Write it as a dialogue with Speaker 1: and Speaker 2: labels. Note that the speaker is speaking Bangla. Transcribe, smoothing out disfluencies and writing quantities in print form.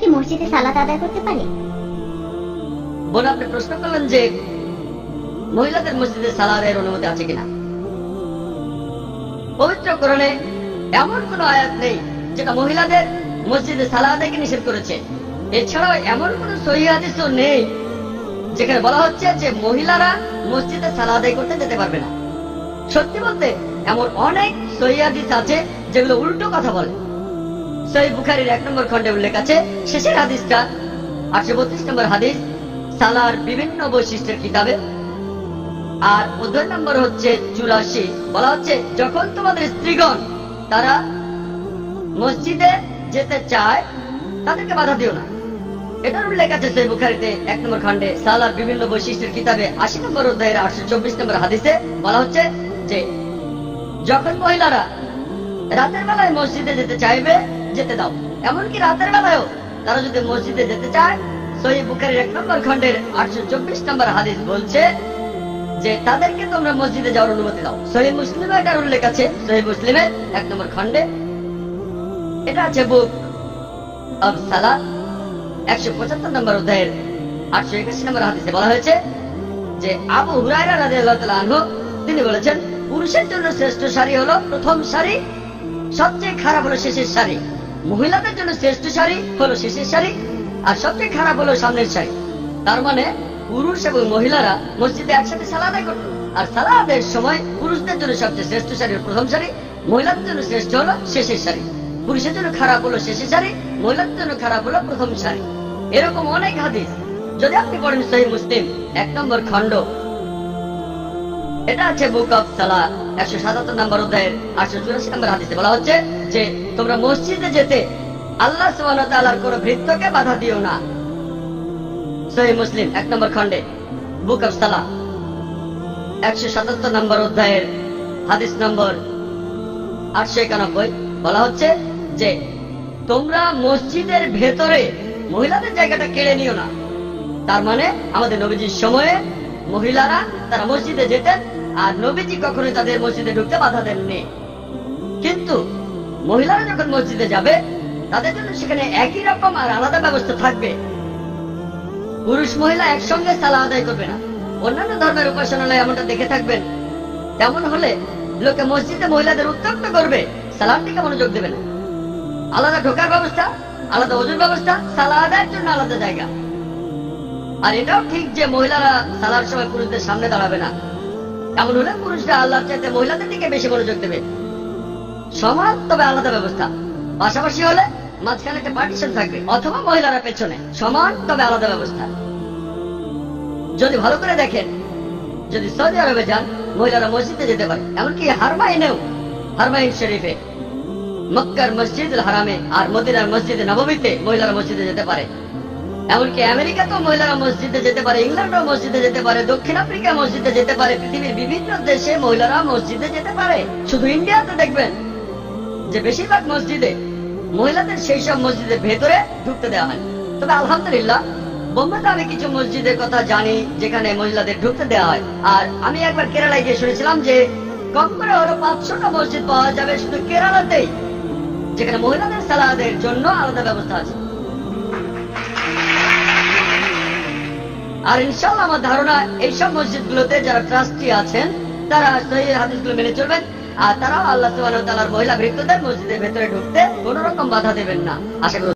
Speaker 1: কি মসজিদে সালাত আদায় করতে পারে?
Speaker 2: বোন, আপনি প্রশ্ন করলেন যে মহিলাদের মসজিদে সালাতের অনুমতি আছে কিনা। পবিত্র কোরআনে এমন কোন আয়াত নেই যেটা মহিলাদের মসজিদে সালাত আদায়কে নিষেধ করেছে। এছাড়াও এমন কোন সহিহ হাদিসও নেই যেখানে বলা হচ্ছে যে মহিলারা মসজিদে সালাত আদায় করতে যেতে পারবে না। সত্যি বলতে এমন অনেক সহিহ হাদিস আছে যেগুলো উল্টো কথা বলে। সহিহ বুখারীর 1 নম্বর খণ্ডে উল্লেখ আছে, শেষের হাদিসটা 832 নম্বর হাদিস, সালার বিভিন্ন বৈশিষ্ট্যের কিতাবে। আর অধ্যায় নম্বর হচ্ছে 84। বলা হচ্ছে যখন তোমাদের স্ত্রীগণ তারা মসজিদে যেতে চায় তাদেরকে বাধা দিও না। এটার উল্লেখ আছে সহিহ বুখারীতে 1 নম্বর খণ্ডে সালার বিভিন্ন বৈশিষ্ট্যের কিতাবে 80 নম্বর অধ্যায়ের 824 নম্বর হাদিসে বলা হচ্ছে যে যখন মহিলারা রাতের বেলায় মসজিদে যেতে চাইবে যেতে দাও। এমনকি রাতের বেলায়ও তারা যদি মসজিদে যেতে চায়, সহিহ বুখারীর 1 নম্বর খণ্ডের 824 নম্বর হাদিস বলছে যে তাদেরকে তোমরা মসজিদে যাওয়ার অনুমতি দাও। সহিহ মুসলিমে এটার উল্লেখ আছে, সহিহ মুসলিমের 1 নম্বর খণ্ডে। এটা আছে বুক অব সালাত 175 নম্বর অধ্যায়ের 881 নম্বর হাদিসে বলা হয়েছে যে আবু হুরায়রা রাদিয়াল্লাহু তাআলা আনহু তিনি বলেছেন, পুরুষের জন্য শ্রেষ্ঠ সারি হলো প্রথম সারি, সবচেয়ে খারাপ হলো শেষের সারি। মহিলাদের জন্য শ্রেষ্ঠ সারি হলো শেষের সারি, আর সবচেয়ে খারাপ হলো সামনের সারি। তার মানে পুরুষ এবং মহিলারা মসজিদে একসাথে সালাত আদায় করত। আর সালাতের সময় পুরুষদের জন্য সবচেয়ে শ্রেষ্ঠ সারি হলো প্রথম সারি, মহিলাদের জন্য শ্রেষ্ঠ হলো শেষের সারি। পুরুষের জন্য খারাপ হলো শেষের সারি, মহিলাদের জন্য খারাপ হলো প্রথম সারি। এরকম অনেক হাদিস যদি আপনি পড়েন সহিহ মুসলিম 1 নম্বর খণ্ড, এটা আছে বুক অব সালাত 177 নম্বর অধ্যায়ের 884 নম্বর হাদিসে বলা হচ্ছে যে তোমরা মসজিদে যেতে আল্লাহ সুবহানাহু ওয়া তাআলার কোন ভৃত্যকে বাধা দিও না। সহিহ মুসলিম 1 নম্বর খণ্ডে বুক অব সালাত 177 নম্বর অধ্যায়ের হাদিস নম্বর 891 বলা হচ্ছে যে তোমরা মসজিদের ভেতরে মহিলাদের জায়গাটা কেড়ে নিও না। তার মানে আমাদের নবীজির সময়ে মহিলারা তারা মসজিদে যেতেন, আর নবীজি কখনোই তাদের মসজিদে ঢুকতে বাধা দেননি। কিন্তু মহিলারা যখন মসজিদে যাবে তাদের জন্য সেখানে একই রকম আর আলাদা ব্যবস্থা থাকবে। পুরুষ মহিলা একসঙ্গে সালাত আদায় করবে না। অন্যান্য ধর্মের উপাসনালয়ে এমনটা দেখে থাকবেন। তেমন হলে লোকে মসজিদে মহিলাদের উত্তক্ত করবে, সালাত দিকে মনোযোগ দেবে না। আলাদা ঢোকার ব্যবস্থা, আলাদা ওযুর ব্যবস্থা, সালাত আদায়ের জন্য আলাদা জায়গা। আর এটাও ঠিক যে মহিলারা সালার সময় পুরুষদের সামনে দাঁড়াবে না। এমন হলে পুরুষরা আল্লাহর চাইতে মহিলাদের দিকে বেশি মনোযোগ দেবে। সমান তবে আলাদা ব্যবস্থা। পাশাপাশি হলে মাঝখানে একটা পার্টিশন থাকবে, অথবা মহিলারা পেছনে। সমান তবে আলাদা ব্যবস্থা। যদি ভালো করে দেখেন, যদি সৌদি আরবে যান মহিলারা মসজিদে যেতে পারে। এমনকি হারমাইনেও, হারমাইন শরীফে, মক্কার মসজিদুল হারামে আর মদিনার মসজিদে নববীতে মহিলারা মসজিদে যেতে পারে। এমনকি আমেরিকাতেও মহিলারা মসজিদে যেতে পারে, ইংল্যান্ডও মসজিদে যেতে পারে, দক্ষিণ আফ্রিকা মসজিদে যেতে পারে, পৃথিবীর বিভিন্ন দেশে মহিলারা মসজিদে যেতে পারে। শুধু ইন্ডিয়াতে দেখবেন যে বেশিরভাগ মসজিদে মহিলাদের সেই সব মসজিদের ভেতরে ঢুকতে দেওয়া হয়। তবে আলহামদুলিল্লাহ বোম্বেতে আমি কিছু মসজিদের কথা জানি যেখানে মহিলাদের ঢুকতে দেওয়া হয়। আর আমি একবার কেরালায় গিয়ে শুনেছিলাম যে কম করে হলো 500টা মসজিদ পাওয়া যাবে শুধু কেরালাতেই যেখানে মহিলাদের সালাতের জন্য আলাদা ব্যবস্থা আছে। আর ইনশাআল্লাহ আমার ধারণা এইসব মসজিদগুলোতে যারা ট্রাস্টি আছেন তারা সহিহ হাদিসগুলো মেনে চলবেন, আর তারাও আল্লাহ সুবহানাহু ওয়া তাআলার মহিলা ভৃত্যদের মসজিদের ভেতরে ঢুকতে কোন রকম বাধা দেবেন না। আশা করি